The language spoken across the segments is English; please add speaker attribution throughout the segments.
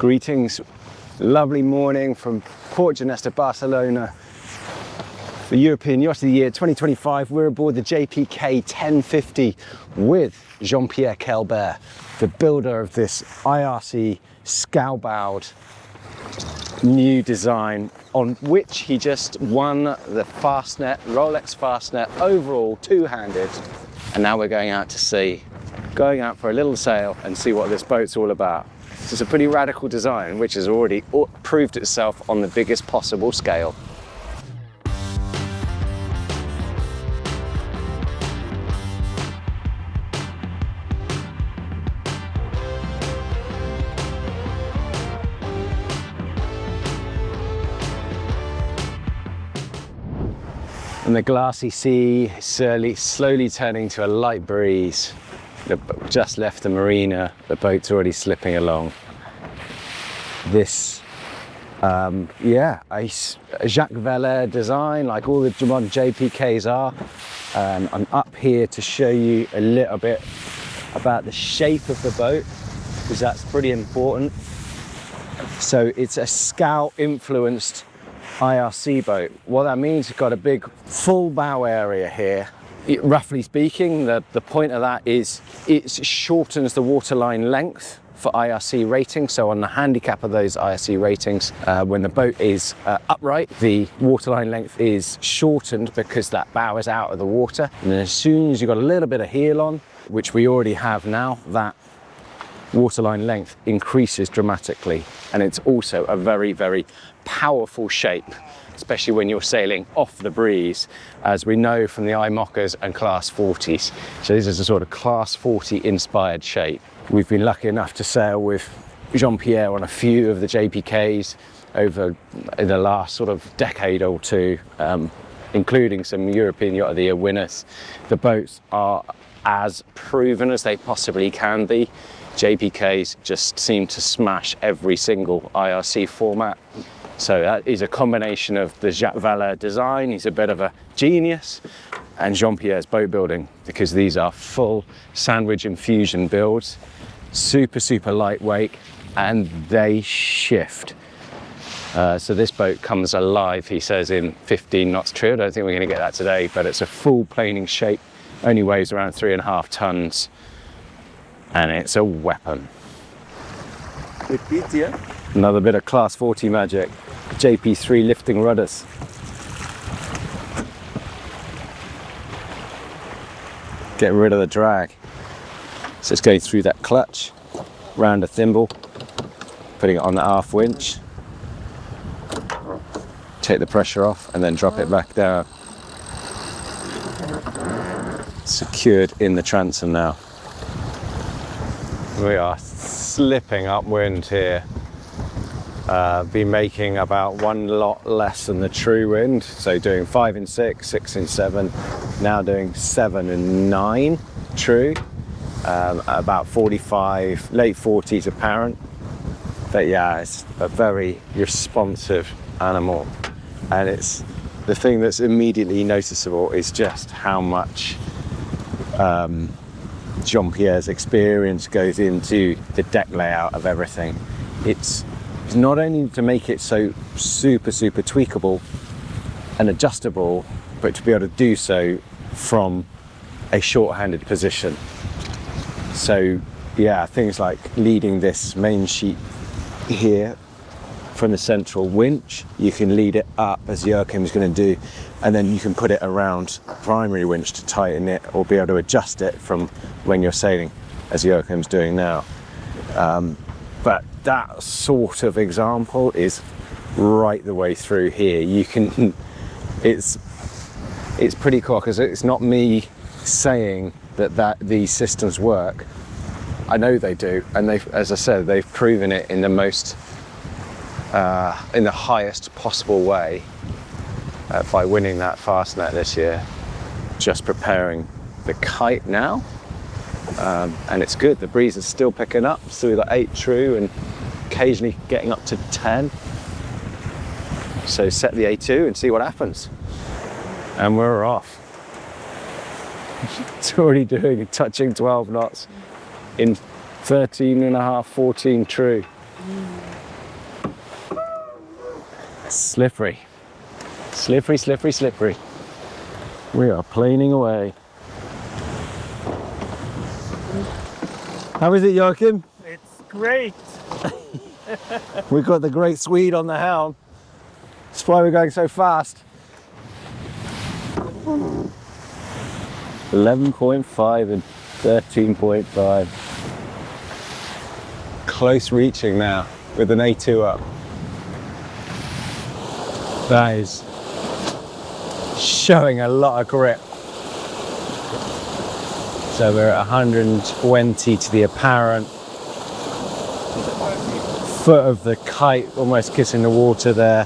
Speaker 1: Greetings, lovely morning from Port Ginesta, Barcelona. The European Yacht of the Year 2025, we're aboard the JPK 1050 with Jean-Pierre Kelbert, the builder of this IRC scow-bowed new design on which he just won the Fastnet, Rolex Fastnet overall two-handed. And now we're going out to sea, going out for a little sail and see what this boat's all about. It's a pretty radical design which has already proved itself on the biggest possible scale. And the glassy sea slowly turning to a light breeze. Just left the marina, the boat's already slipping along. This, a Jacques Vallée design, like all the modern JPKs are. I'm up here to show you a little bit about the shape of the boat, because that's pretty important. So it's a scow-influenced IRC boat. What that means, it's got a big full bow area here. Roughly speaking, the point of that is it shortens the waterline length for IRC ratings. So on the handicap of those IRC ratings, when the boat is upright, the waterline length is shortened because that bow is out of the water. And then as soon as you've got a little bit of heel on, which we already have now, that waterline length increases dramatically. And it's also a very, very powerful shape, especially when you're sailing off the breeze, as we know from the IMOCAs and Class 40s. So this is a sort of Class 40 inspired shape. We've been lucky enough to sail with Jean-Pierre on a few of the JPKs over the last sort of decade or two, including some European Yacht of the Year winners. The boats are as proven as they possibly can be. JPKs just seem to smash every single IRC format. So that is a combination of the Jacques Vallée design, he's a bit of a genius, and Jean-Pierre's boat building, because these are full sandwich and fusion builds, super lightweight, and they shift. So this boat comes alive, he says, in 15 knots true. I don't think we're going to get that today, but it's a full planing shape, only weighs around 3.5 tons, and it's a weapon.
Speaker 2: Repeat, yeah?
Speaker 1: Another bit of Class 40 magic. JP3 lifting rudders. Get rid of the drag. So it's going through that clutch, round a thimble, putting it on the aft winch, take the pressure off and then drop it back down. Secured in the transom now. We are slipping upwind here. Been making about 1 knot less than the true wind, so doing 5 and 6, 6 and 7, now doing 7 and 9 true, about 45, late 40s apparent. But yeah, it's a very responsive animal, and it's the thing that's immediately noticeable is just how much Jean-Pierre's experience goes into the deck layout of everything. It's not only to make it so super tweakable and adjustable, but to be able to do so from a short-handed position. So yeah, things like leading this main sheet here from the central winch, you can lead it up as Joachim's going to do, and then you can put it around primary winch to tighten it or be able to adjust it from when you're sailing, as Joachim's doing now. But that sort of example is right the way through here. You can, it's pretty cool, because it's not me saying that these systems work. I know they do, and they've, as I said, they've proven it in the most, in the highest possible way by winning that Fastnet this year. Just preparing the kite now. And it's good, the breeze is still picking up, so we've got 8 true and occasionally getting up to 10. So set the A2 and see what happens. And we're off. It's already touching 12 knots in 13 and a half, 14 true. Slippery. Slippery, slippery, slippery. We are planing away. How is it, Joachim?
Speaker 2: It's great.
Speaker 1: We've got the great Swede on the helm. That's why we're going so fast. 11.5 and 13.5. Close reaching now with an A2 up. That is showing a lot of grip. So we're at 120 to the apparent. Foot of the kite almost kissing the water there.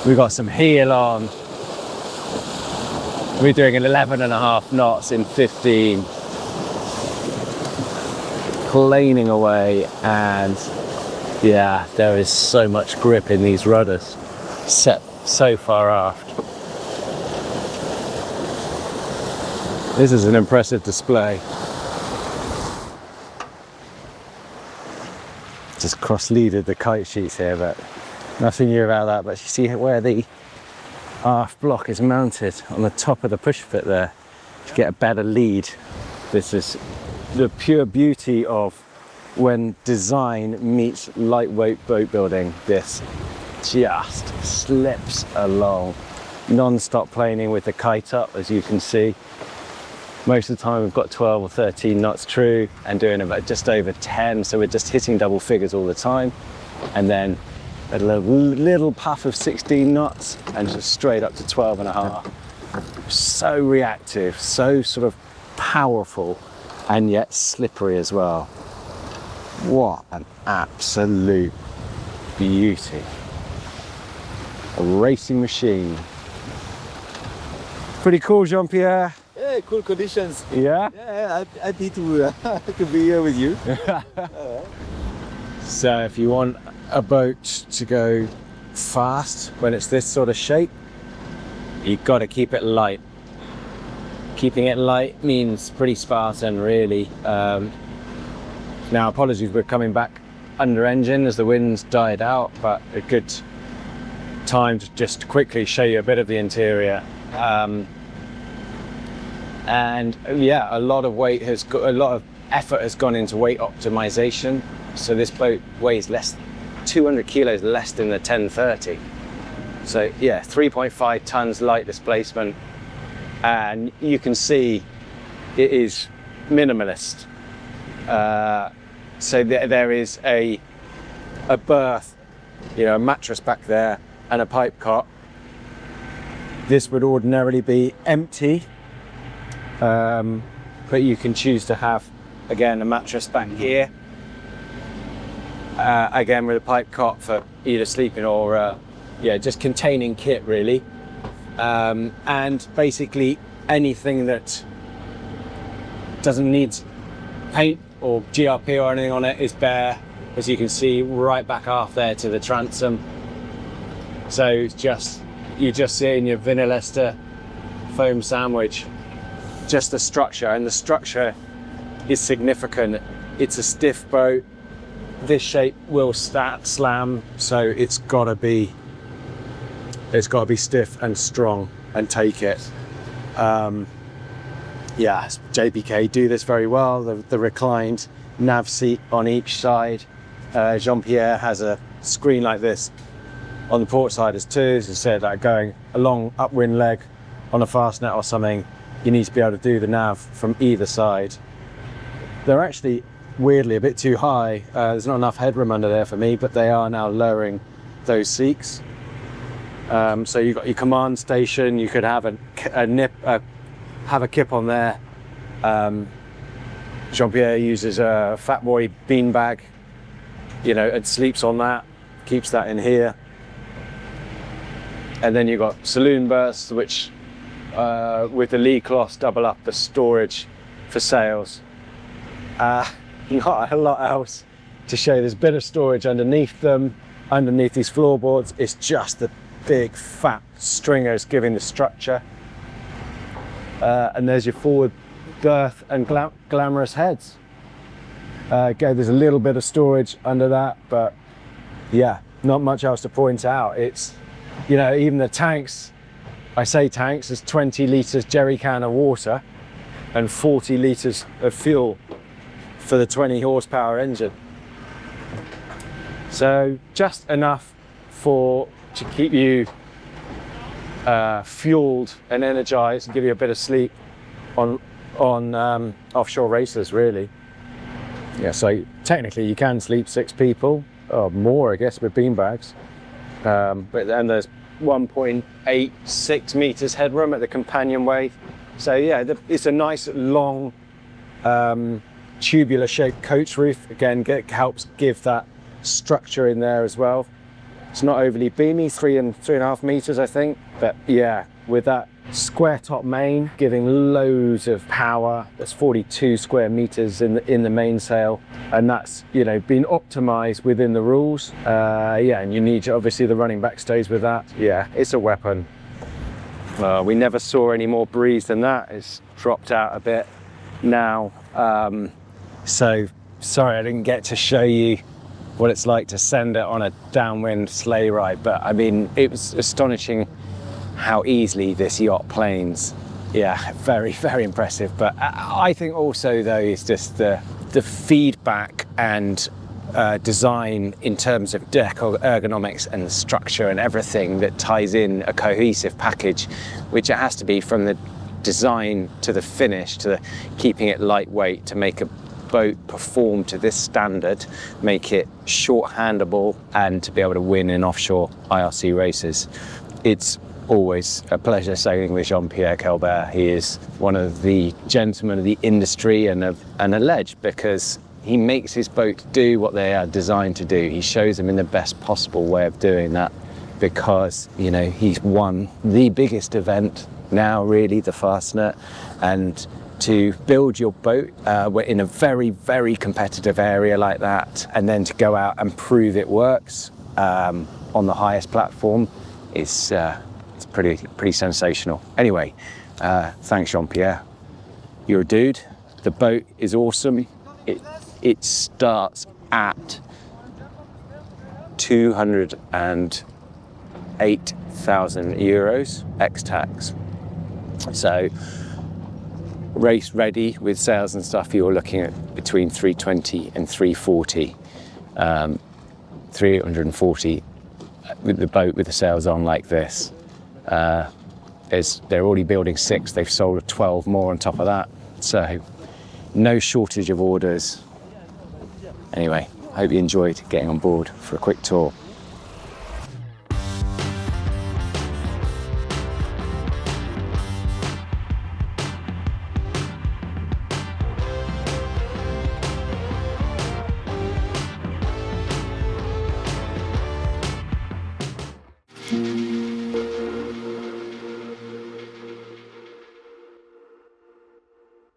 Speaker 1: We've got some heel on. We're doing an 11.5 knots in 15. Planing away, and yeah, there is so much grip in these rudders. Set so far aft. This is an impressive display. Just cross-leaded the kite sheets here, but nothing new about that. But you see where the aft block is mounted on the top of the push fit there to get a better lead. This is the pure beauty of when design meets lightweight boat building. This just slips along, non-stop planing with the kite up, as you can see. Most of the time we've got 12 or 13 knots true and doing about just over 10, so we're just hitting double figures all the time, and then a little puff of 16 knots and just straight up to 12.5. So reactive, so sort of powerful, and yet slippery as well. What an absolute beauty. A racing machine. Pretty cool, Jean-Pierre.
Speaker 3: Yeah, cool conditions.
Speaker 1: Yeah?
Speaker 3: Yeah, happy to be here with you.
Speaker 1: So if you want a boat to go fast when it's this sort of shape, you've got to keep it light. Keeping it light means pretty Spartan, really. Now, apologies, we're coming back under engine as the wind's died out, but a good time to just quickly show you a bit of the interior. And yeah, a lot of effort has gone into weight optimization. So this boat weighs 200 kilos less than the 1030. So yeah, 3.5 tons light displacement, and you can see it is minimalist. So there is a berth, a mattress back there and a pipe cot. This would ordinarily be empty, but you can choose to have, again, a mattress back here, again with a pipe cot for either sleeping or just containing kit, really, and basically anything that doesn't need paint or GRP or anything on it is bare, as you can see right back aft there to the transom. So you're just seeing your Vinylester foam sandwich, just the structure, and the structure is significant. It's a stiff boat. This shape will slam, so it's got to be stiff and strong and take it. Yeah, JPK do this very well. The reclined nav seat on each side. Jean-Pierre has a screen like this on the port side as too. As I said, like going a long upwind leg on a Fastnet or something, you need to be able to do the nav from either side. They're actually weirdly a bit too high. There's not enough headroom under there for me, but they are now lowering those seats. So you've got your command station. You could have have a kip on there. Jean-Pierre uses a Fat Boy beanbag, and sleeps on that, keeps that in here. And then you've got saloon berths, which with the lee cloths double up the storage for sails. Not a lot else to show. There's a bit of storage underneath them, underneath these floorboards. It's just the big fat stringers giving the structure. And there's your forward berth and glamorous heads. There's a little bit of storage under that, but yeah, not much else to point out. It's, you know, even the tanks, I say tanks, there's 20 litres jerry can of water and 40 litres of fuel for the 20 horsepower engine. So just enough to keep you fueled and energized and give you a bit of sleep on offshore races, really. Yeah, so technically you can sleep 6 people, or more I guess, with beanbags. But then there's 1.86 meters headroom at the companionway. So yeah, it's a nice long tubular shaped coach roof. Again, helps give that structure in there as well. It's not overly beamy, 3.5 meters I think, but yeah, with that square top main giving loads of power. That's 42 square meters in the mainsail, and that's, you know, been optimized within the rules. Yeah, and you need obviously the running back stays with that. Yeah, it's a weapon. We never saw any more breeze than that. It's dropped out a bit now. So sorry I didn't get to show you what it's like to send it on a downwind sleigh ride, but I mean, it was astonishing how easily this yacht planes. Yeah, very, very impressive. But I think also though, it's just the feedback and design in terms of deck ergonomics and the structure and everything that ties in a cohesive package, which it has to be from the design to the finish, to the keeping it lightweight, to make a boat perform to this standard, make it short-handable, and to be able to win in offshore IRC races. It's always a pleasure sailing with Jean-Pierre Colbert. He is one of the gentlemen of the industry and a legend, because he makes his boat do what they are designed to do. He shows them in the best possible way of doing that, because, you know, he's won the biggest event now, really, the Fastnet, and to build your boat in a very, very competitive area like that, and then to go out and prove it works on the highest platform, it's pretty sensational. Anyway, thanks Jean-Pierre. You're a dude. The boat is awesome. It starts at 208,000 euros ex-tax. So race ready with sails and stuff, you're looking at between 320 and 340. 340 with the boat with the sails on like this. They're already building 6, they've sold 12 more on top of that. So no shortage of orders. Anyway, hope you enjoyed getting on board for a quick tour.